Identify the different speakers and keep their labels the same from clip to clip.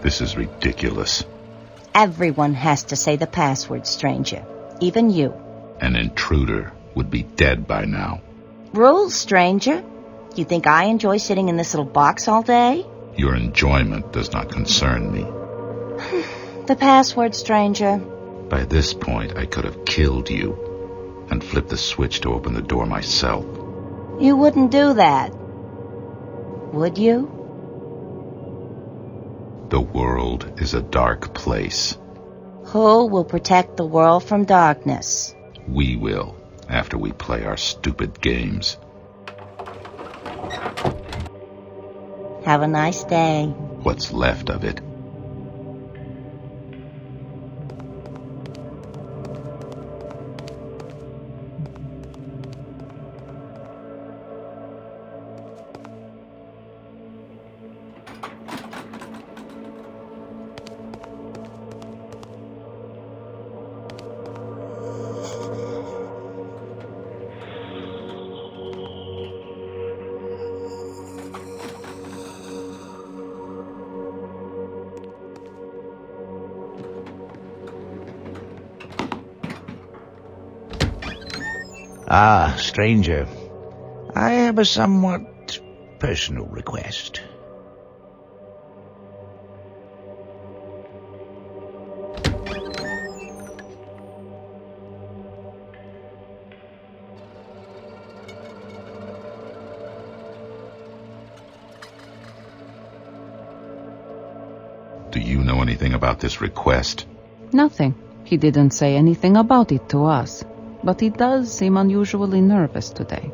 Speaker 1: This is ridiculous.
Speaker 2: Everyone has to say the password, stranger. Even you.
Speaker 1: An intruder would be dead by now.
Speaker 2: Rules, stranger. You think I enjoy sitting in this little box all day?
Speaker 1: Your enjoyment does not concern me.
Speaker 2: The password, stranger.
Speaker 1: By this point, I could have killed you and flipped the switch to open the door myself.
Speaker 2: You wouldn't do that. Would you?
Speaker 1: The world is a dark place.
Speaker 2: Who will protect the world from darkness?
Speaker 1: We will, after we play our stupid games.
Speaker 2: Have a nice day.
Speaker 1: What's left of it.
Speaker 3: Ah, stranger. I have a somewhat personal request.
Speaker 1: Do you know anything about this request?
Speaker 4: Nothing. He didn't say anything about it to us. But he does seem unusually nervous today.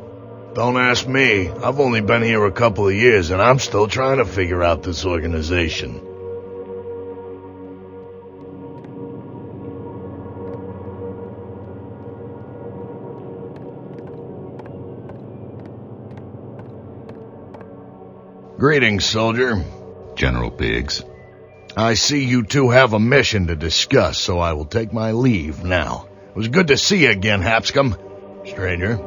Speaker 5: Don't ask me. I've only been here a couple of years, and I'm still trying to figure out this organization. Greetings, soldier.
Speaker 1: General Biggs.
Speaker 5: I see you two have a mission to discuss, so I will take my leave now. It was good to see you again, Hapscom. Stranger.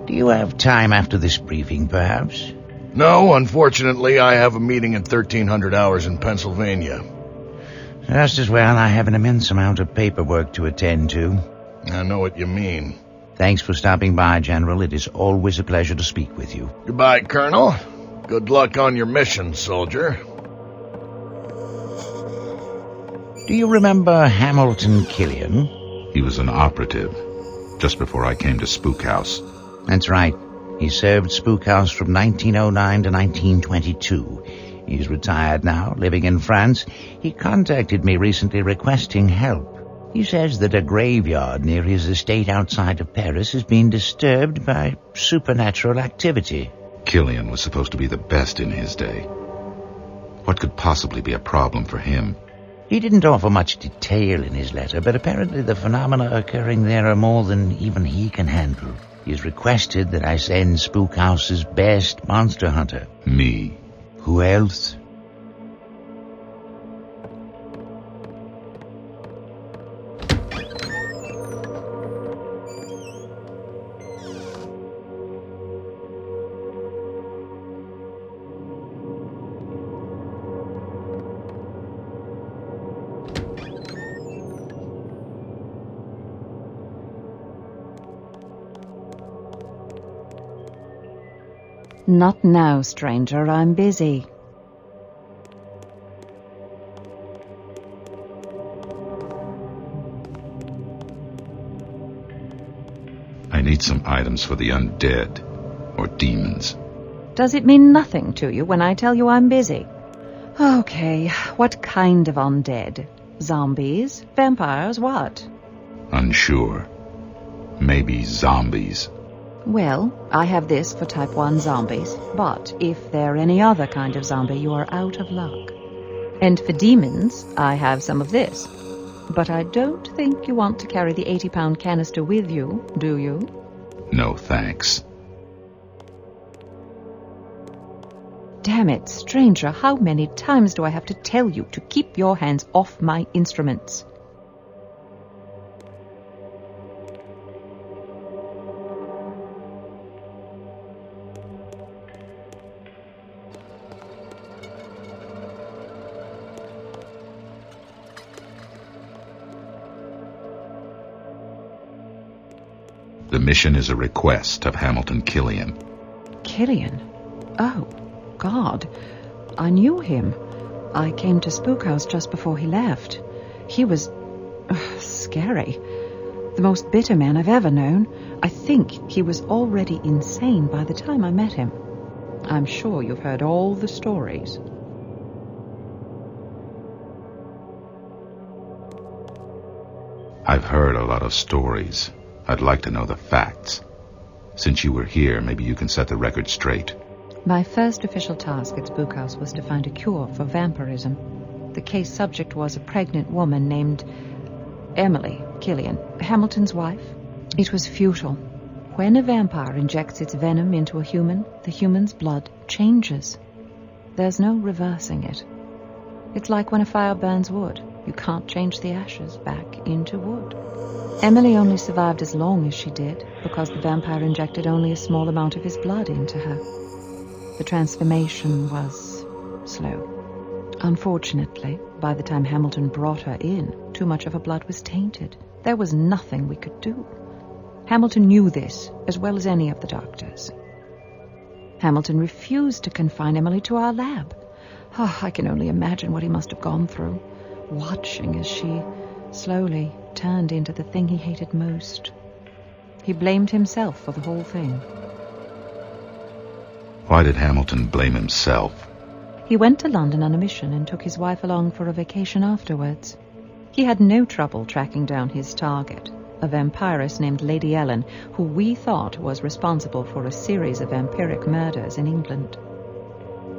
Speaker 3: Do you have time after this briefing, perhaps?
Speaker 5: No, unfortunately, I have a meeting at 1300 hours in Pennsylvania.
Speaker 3: Just as well. I have an immense amount of paperwork to attend to.
Speaker 5: I know what you mean.
Speaker 3: Thanks for stopping by, General. It is always a pleasure to speak with you.
Speaker 5: Goodbye, Colonel. Good luck on your mission, soldier.
Speaker 3: Do you remember Hamilton Killian?
Speaker 1: He was an operative, just before I came to Spook House.
Speaker 3: That's right. He served Spook House from 1909 to 1922. He's retired now, living in France. He contacted me recently requesting help. He says that a graveyard near his estate outside of Paris has been disturbed by supernatural activity.
Speaker 1: Killian was supposed to be the best in his day. What could possibly be a problem for him?
Speaker 3: He didn't offer much detail in his letter, but apparently the phenomena occurring there are more than even he can handle. He's requested that I send Spook House's best monster hunter.
Speaker 1: Me.
Speaker 3: Who else?
Speaker 4: Not now, stranger. I'm busy.
Speaker 1: I need some items for the undead, or demons.
Speaker 4: Does it mean nothing to you when I tell you I'm busy? Okay, what kind of undead? Zombies? Vampires? What?
Speaker 1: Unsure. Maybe zombies.
Speaker 4: Well, I have this for type 1 zombies, but if they're any other kind of zombie, you are out of luck. And for demons, I have some of this. But I don't think you want to carry the 80-pound canister with you, do you?
Speaker 1: No, thanks.
Speaker 4: Damn it, stranger, how many times do I have to tell you to keep your hands off my instruments?
Speaker 1: The mission is a request of Hamilton Killian.
Speaker 4: Killian? Oh, God. I knew him. I came to Spook House just before he left. He was scary. The most bitter man I've ever known. I think he was already insane by the time I met him. I'm sure you've heard all the stories.
Speaker 1: I've heard a lot of stories. I'd like to know the facts. Since you were here, maybe you can set the record straight.
Speaker 4: My first official task at Spook House was to find a cure for vampirism. The case subject was a pregnant woman named Emily Killian, Hamilton's wife. It was futile. When a vampire injects its venom into a human, the human's blood changes. There's no reversing it. It's like when a fire burns wood. You can't change the ashes back into wood. Emily only survived as long as she did because the vampire injected only a small amount of his blood into her. The transformation was slow. Unfortunately, by the time Hamilton brought her in, too much of her blood was tainted. There was nothing we could do. Hamilton knew this as well as any of the doctors. Hamilton refused to confine Emily to our lab. Oh, I can only imagine what he must have gone through, watching as she slowly turned into the thing he hated most. He blamed himself for the whole thing.
Speaker 1: Why did Hamilton blame himself?
Speaker 4: He went to London on a mission and took his wife along for a vacation afterwards. He had no trouble tracking down his target, a vampiress named Lady Ellen, who we thought was responsible for a series of vampiric murders in England.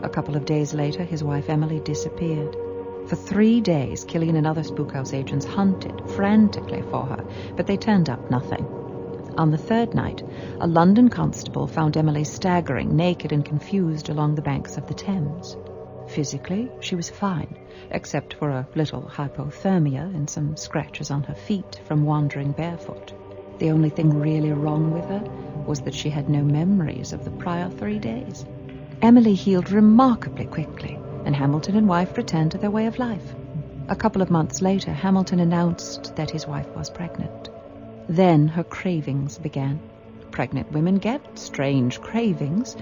Speaker 4: A couple of days later, his wife Emily disappeared. For 3 days, Killian and other Spook House agents hunted frantically for her, but they turned up nothing. On the third night, a London constable found Emily staggering, naked and confused along the banks of the Thames. Physically, she was fine, except for a little hypothermia and some scratches on her feet from wandering barefoot. The only thing really wrong with her was that she had no memories of the prior 3 days. Emily healed remarkably quickly, and Hamilton and wife returned to their way of life. A couple of months later, Hamilton announced that his wife was pregnant. Then her cravings began. Pregnant women get strange cravings,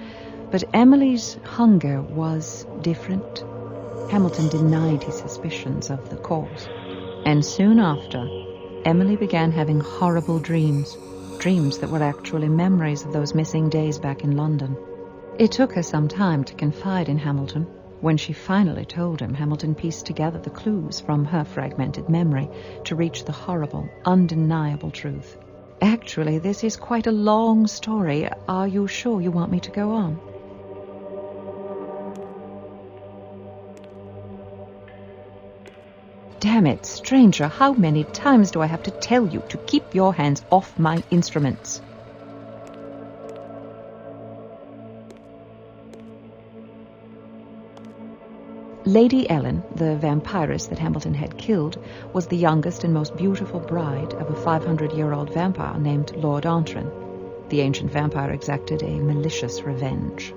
Speaker 4: but Emily's hunger was different. Hamilton denied his suspicions of the cause. And soon after, Emily began having horrible dreams that were actually memories of those missing days back in London. It took her some time to confide in Hamilton. When she finally told him, Hamilton pieced together the clues from her fragmented memory to reach the horrible, undeniable truth. Actually, this is quite a long story. Are you sure you want me to go on? Damn it, stranger, how many times do I have to tell you to keep your hands off my instruments? Lady Ellen, the vampiress that Hamilton had killed, was the youngest and most beautiful bride of a 500-year-old vampire named Lord NOCTURN. The ancient vampire exacted a malicious revenge.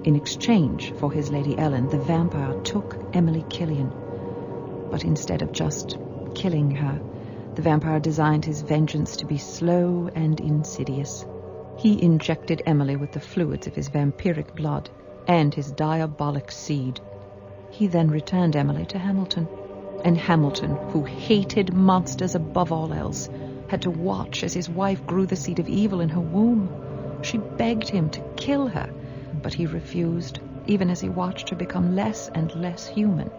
Speaker 4: In exchange for his Lady Ellen, the vampire took Emily Killian. But instead of just killing her, the vampire designed his vengeance to be slow and insidious. He injected Emily with the fluids of his vampiric blood and his diabolic seed. He then returned Emily to Hamilton. And Hamilton, who hated monsters above all else, had to watch as his wife grew the seed of evil in her womb. She begged him to kill her, but he refused, even as he watched her become less and less human.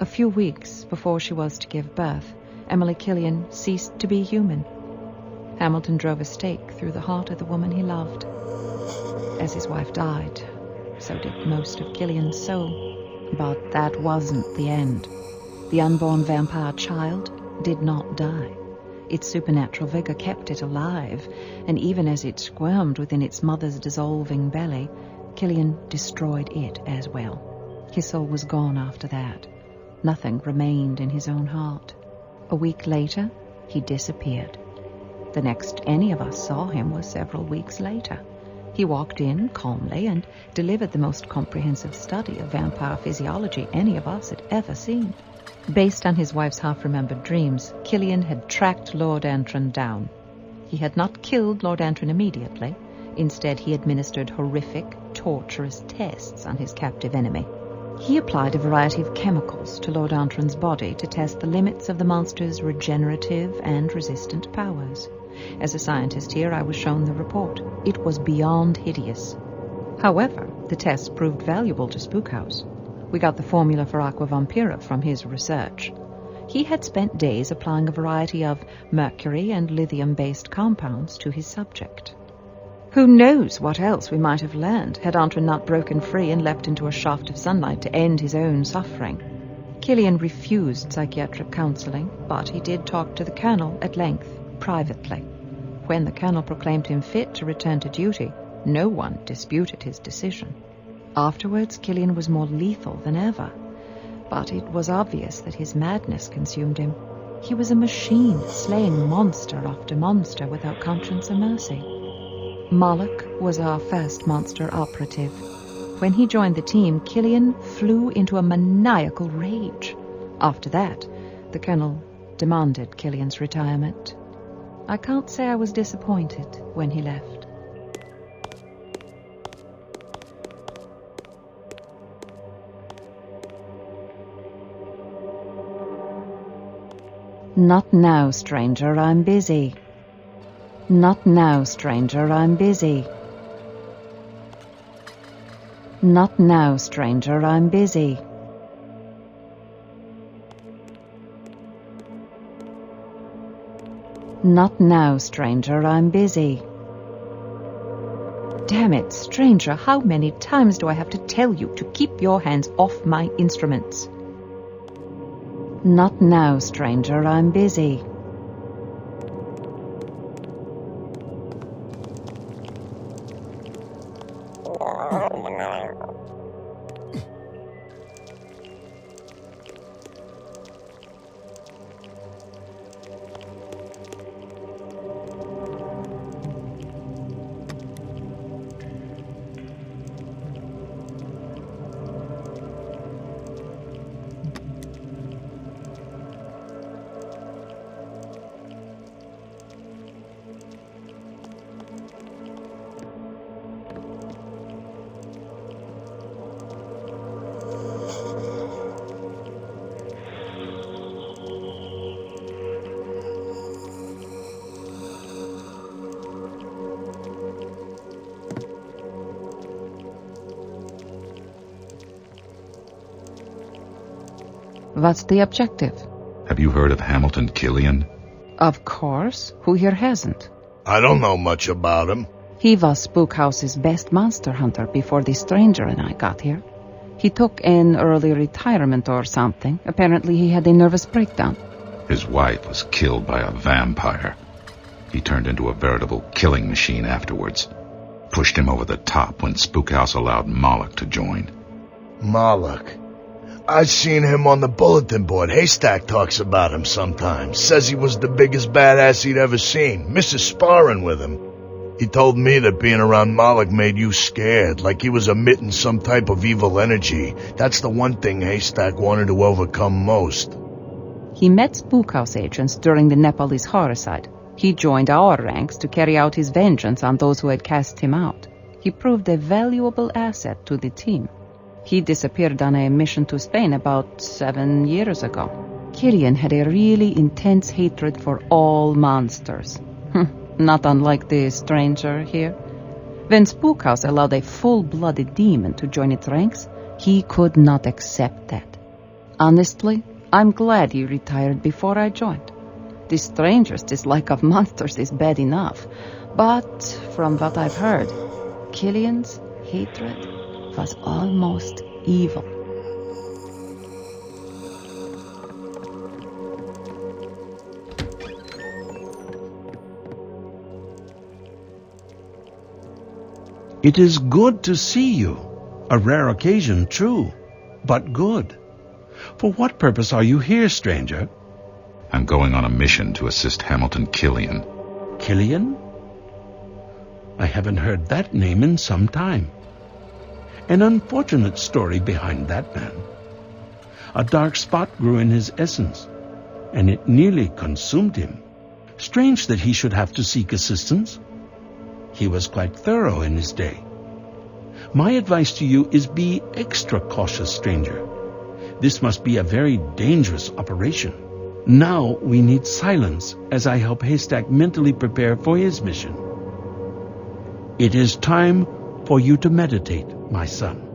Speaker 4: A few weeks before she was to give birth, Emily Killian ceased to be human. Hamilton drove a stake through the heart of the woman he loved. As his wife died, so did most of Killian's soul. But that wasn't the end. The unborn vampire child did not die. Its supernatural vigor kept it alive, and even as it squirmed within its mother's dissolving belly, Killian destroyed it as well. His soul was gone after that. Nothing remained in his own heart. A week later, he disappeared. The next any of us saw him was several weeks later. He walked in calmly and delivered the most comprehensive study of vampire physiology any of us had ever seen. Based on his wife's half-remembered dreams, Killian had tracked Lord NOCTURN down. He had not killed Lord Antrim immediately. Instead, he administered horrific, torturous tests on his captive enemy. He applied a variety of chemicals to Lord Antrim's body to test the limits of the monster's regenerative and resistant powers. As a scientist here, I was shown the report. It was beyond hideous. However, the tests proved valuable to Spookhouse. We got the formula for Aqua Vampira from his research. He had spent days applying a variety of mercury and lithium-based compounds to his subject. Who knows what else we might have learned had Antrim not broken free and leapt into a shaft of sunlight to end his own suffering. Killian refused psychiatric counselling, but he did talk to the Colonel at length, privately. When the Colonel proclaimed him fit to return to duty, no one disputed his decision. Afterwards, Killian was more lethal than ever, but it was obvious that his madness consumed him. He was a machine, slaying monster after monster without conscience or mercy. Moloch was our first monster operative. When he joined the team, Killian flew into a maniacal rage. After that, the Colonel demanded Killian's retirement. I can't say I was disappointed when he left.
Speaker 2: Not now, stranger, I'm busy. Not now, stranger, I'm busy. Not now, stranger, I'm busy. Not now, stranger, I'm busy.
Speaker 4: Damn it, stranger, how many times do I have to tell you to keep your hands off my instruments?
Speaker 2: Not now, stranger, I'm busy.
Speaker 4: What's the objective?
Speaker 1: Have you heard of Hamilton Killian?
Speaker 4: Of course. Who here hasn't?
Speaker 5: I don't know much about him.
Speaker 4: He was Spookhouse's best monster hunter before the stranger and I got here. He took an early retirement or something. Apparently he had a nervous breakdown.
Speaker 1: His wife was killed by a vampire. He turned into a veritable killing machine afterwards. Pushed him over the top when Spookhouse allowed Moloch to join.
Speaker 5: Moloch. I've seen him on the bulletin board. Haystack talks about him sometimes. Says he was the biggest badass he'd ever seen. Misses sparring with him. He told me that being around Moloch made you scared, like he was emitting some type of evil energy. That's the one thing Haystack wanted to overcome most.
Speaker 4: He met Spookhouse agents during the Nepalese horricide. He joined our ranks to carry out his vengeance on those who had cast him out. He proved a valuable asset to the team. He disappeared on a mission to Spain about 7 years ago. Killian had a really intense hatred for all monsters. Not unlike the stranger here. When Spookhouse allowed a full-blooded demon to join its ranks, he could not accept that. Honestly, I'm glad he retired before I joined. The stranger's dislike of monsters is bad enough, but from what I've heard, Killian's hatred was almost evil.
Speaker 6: It is good to see you. A rare occasion, true, but good. For what purpose are you here, stranger?
Speaker 1: I'm going on a mission to assist Hamilton Killian.
Speaker 6: Killian? I haven't heard that name in some time. An unfortunate story behind that man. A dark spot grew in his essence, and it nearly consumed him. Strange that he should have to seek assistance. He was quite thorough in his day. My advice to you is be extra cautious, stranger. This must be a very dangerous operation. Now we need silence as I help Haystack mentally prepare for his mission. It is time for you to meditate, my son.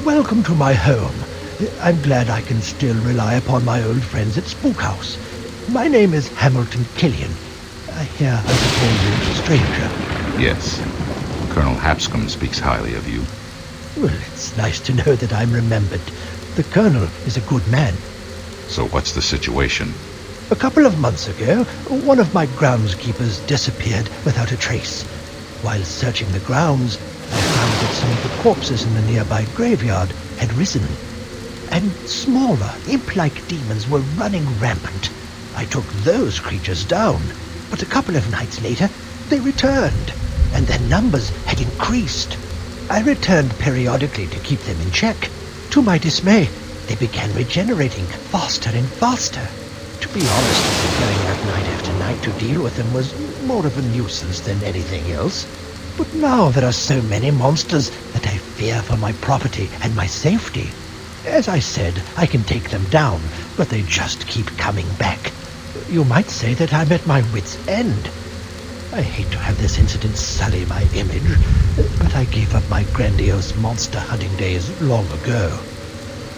Speaker 7: Welcome to my home. I'm glad I can still rely upon my old friends at Spook House. My name is Hamilton Killian. I hear I should call you stranger.
Speaker 1: Yes. Colonel Hapscom speaks highly of you.
Speaker 7: Well, it's nice to know that I'm remembered. The Colonel is a good man.
Speaker 1: So what's the situation?
Speaker 7: A couple of months ago, one of my groundskeepers disappeared without a trace. While searching the grounds, I found that some of the corpses in the nearby graveyard had risen. And smaller, imp-like demons were running rampant. I took those creatures down, but a couple of nights later, they returned, and their numbers had increased. I returned periodically to keep them in check. To my dismay, they began regenerating faster and faster. To be honest, going out night after night to deal with them was more of a nuisance than anything else. But now there are so many monsters that I fear for my property and my safety. As I said, I can take them down, but they just keep coming back. You might say that I'm at my wit's end. I hate to have this incident sully my image, but I gave up my grandiose monster hunting days long ago.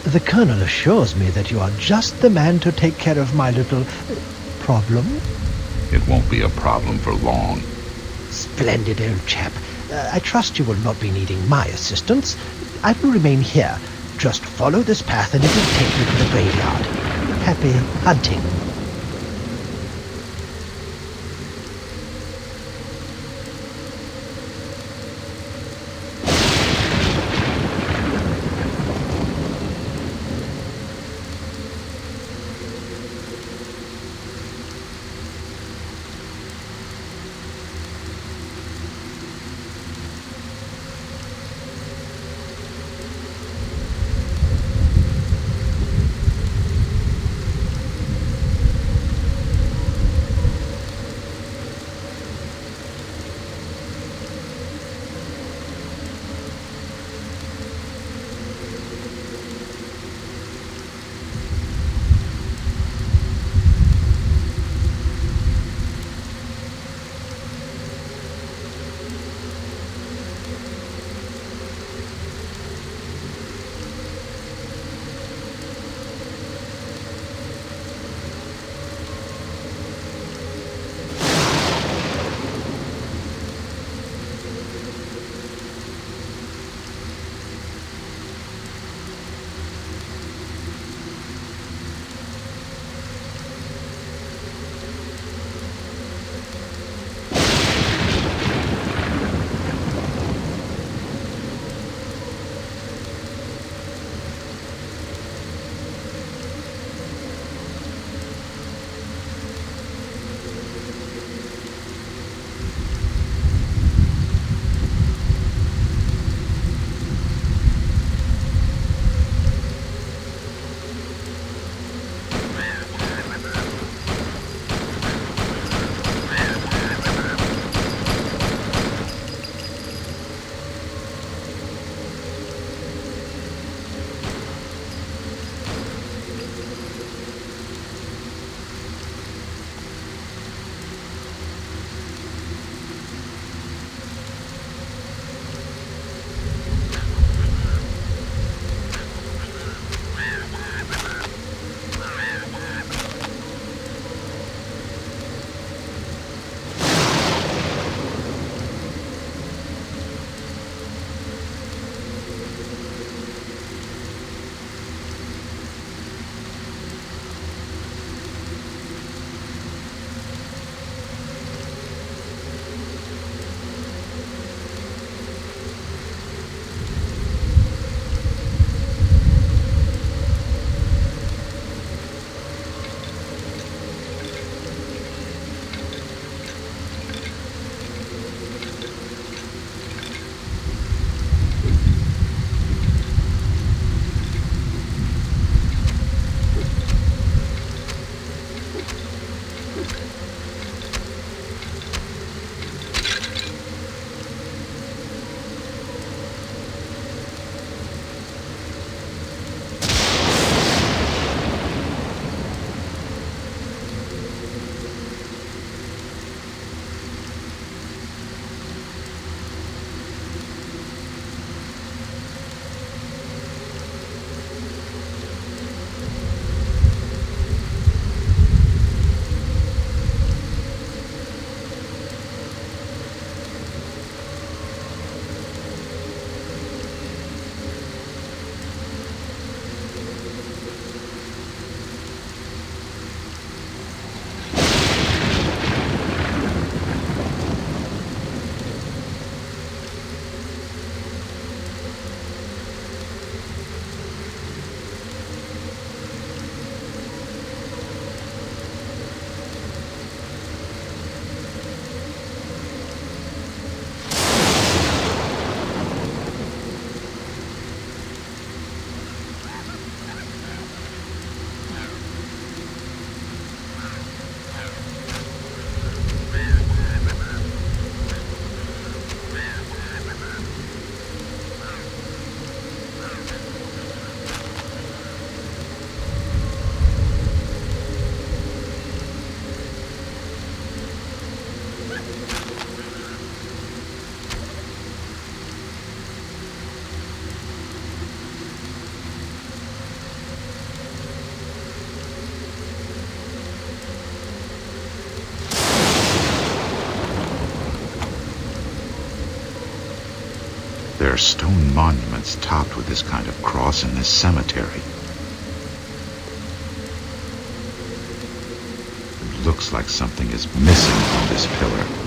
Speaker 7: The Colonel assures me that you are just the man to take care of my little problem.
Speaker 1: It won't be a problem for long.
Speaker 7: Splendid, old chap. I trust you will not be needing my assistance. I will remain here. Just follow this path and it will take you to the graveyard. Happy hunting.
Speaker 1: are stone monuments topped with this kind of cross in this cemetery. It looks like something is missing from this pillar.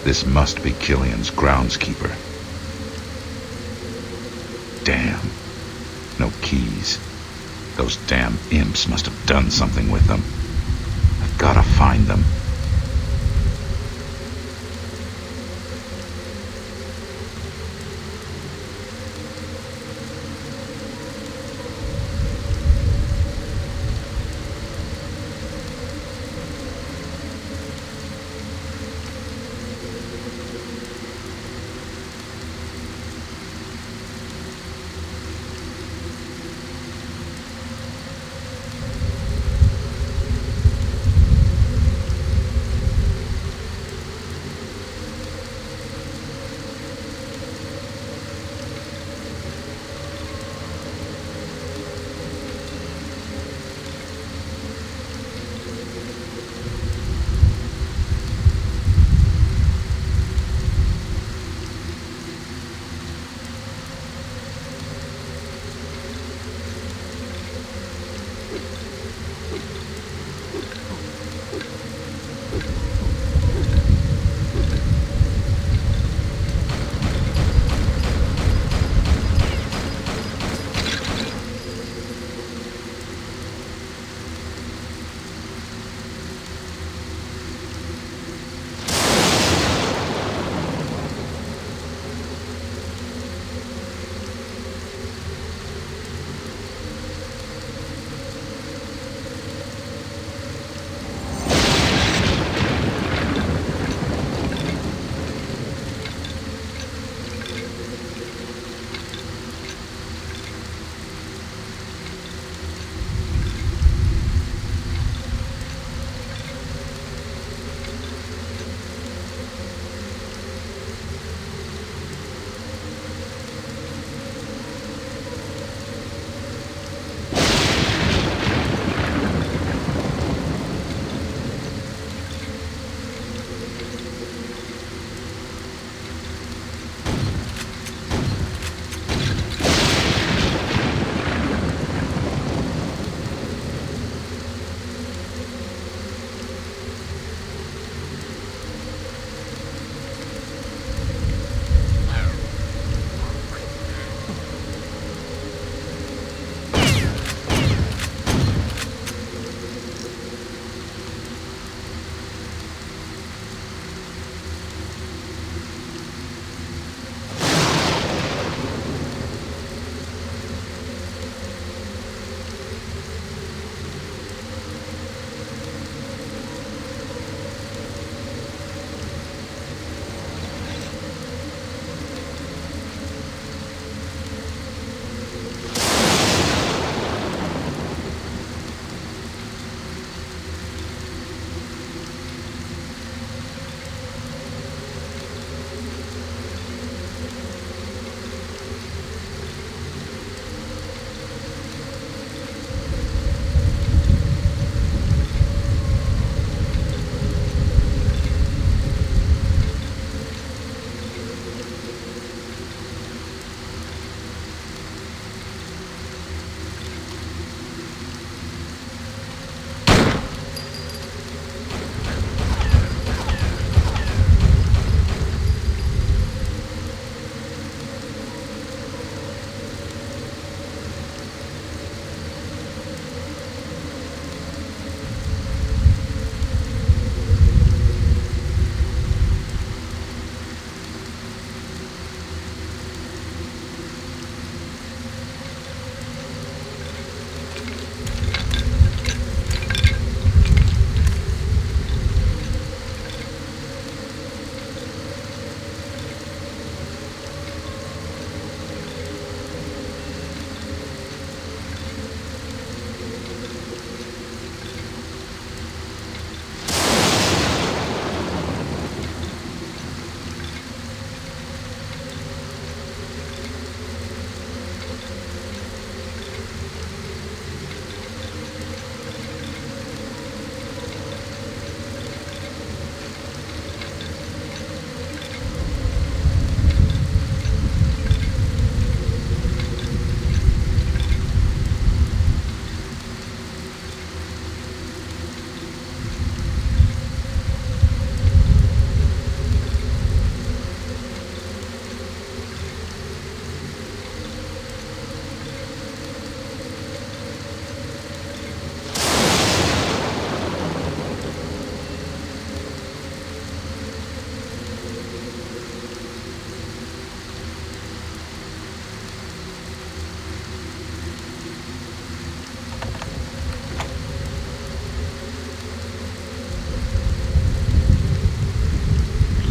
Speaker 1: This must be Killian's groundskeeper. Damn. No keys. Those damn imps must have done something with them. gotta find them.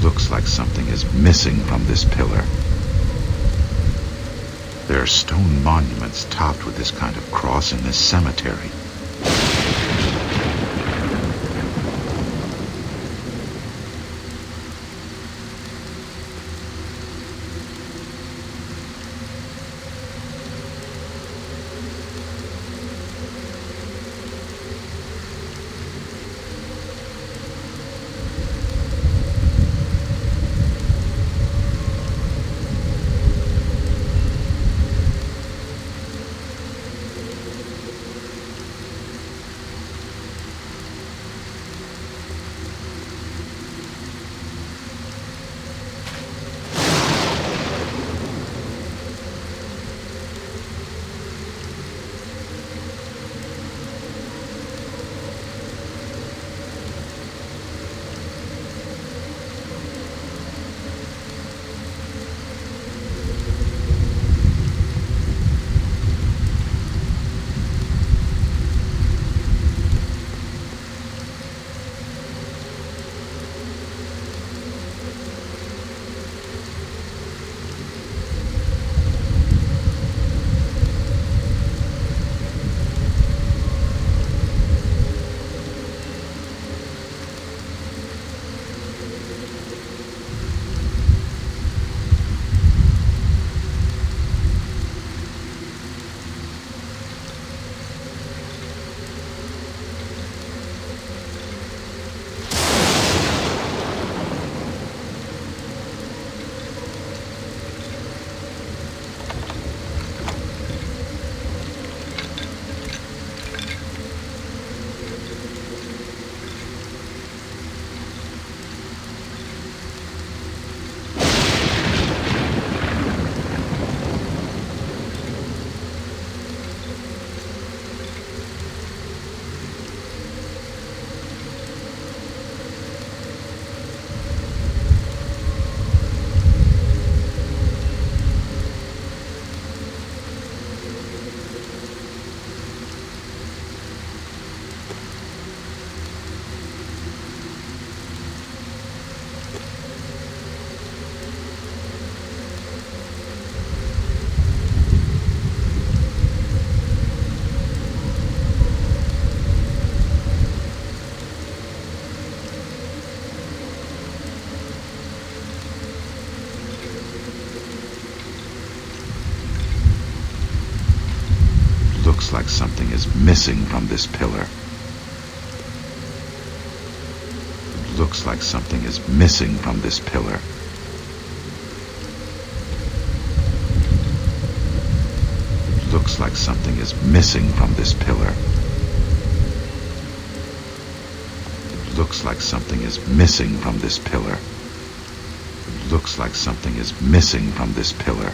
Speaker 1: Looks like something is missing from this pillar. There are stone monuments topped with this kind of cross in this cemetery. Looks like something is missing from this pillar. Looks like something is missing from this pillar. Looks like something is missing from this pillar. Looks like something is missing from this pillar. Looks like something is missing from this pillar.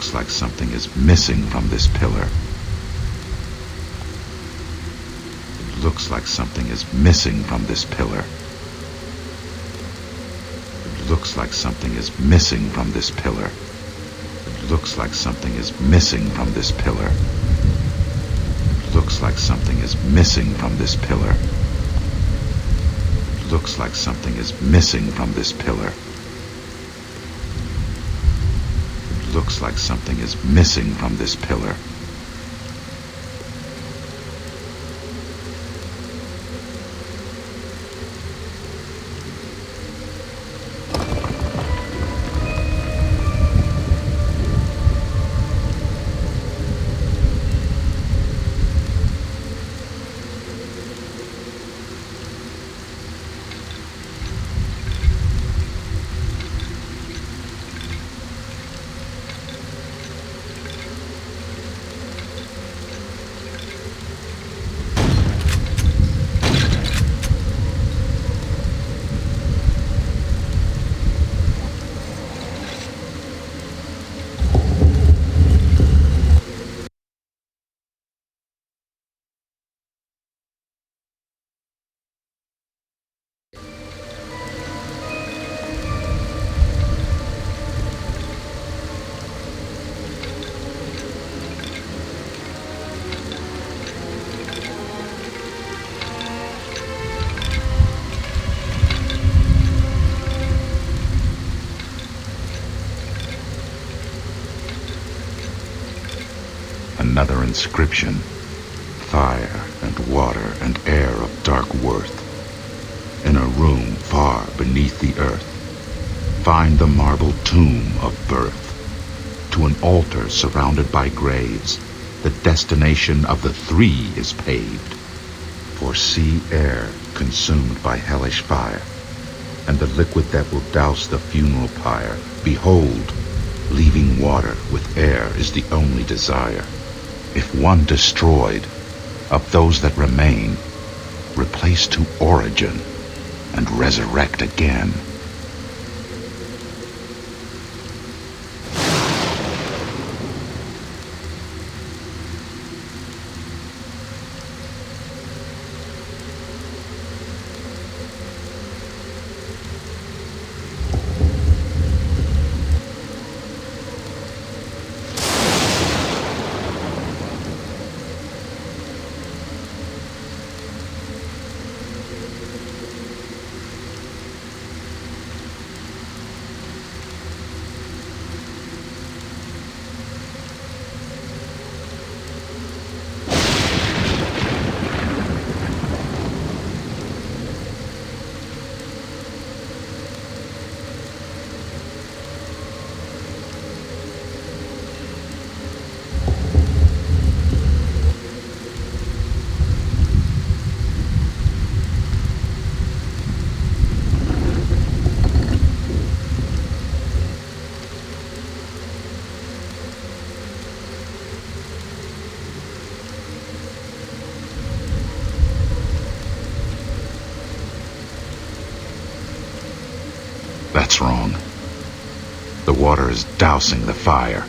Speaker 1: looks like something is missing from this pillar. It looks like something is missing from this pillar. It looks like something is missing from this pillar. It looks like something is missing from this pillar. It looks like something is missing from this pillar. It looks like something is missing from this pillar. It looks like something is missing from this pillar. Another inscription. Fire and water and air of dark worth. In a room far beneath the earth, find the marble tomb of birth. To an altar surrounded by graves, the destination of the three is paved. For sea air consumed by hellish fire, and the liquid that will douse the funeral pyre. Behold, leaving water with air is the only desire. If one destroyed, of those that remain, replace to origin and resurrect again. That's wrong. The water is dousing the fire.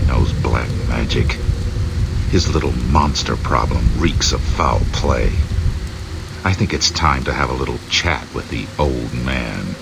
Speaker 1: knows black magic. His little monster problem reeks of foul play. I think it's time to have a little chat with the old man.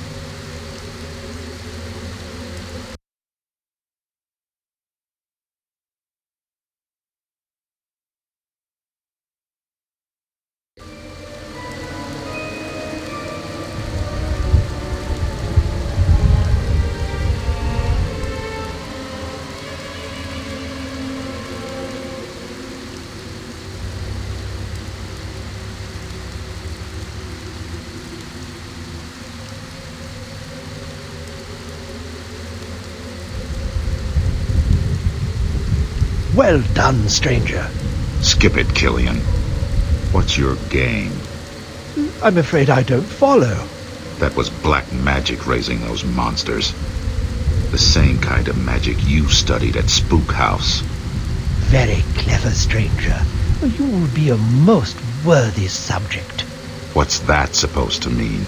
Speaker 7: Well done, stranger.
Speaker 1: Skip it, Killian. What's your game?
Speaker 7: I'm afraid I don't follow.
Speaker 1: That was black magic raising those monsters. The same kind of magic you studied at Spook House.
Speaker 7: Very clever, stranger. You will be a most worthy subject.
Speaker 1: What's that supposed to mean?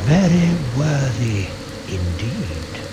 Speaker 7: Very worthy indeed.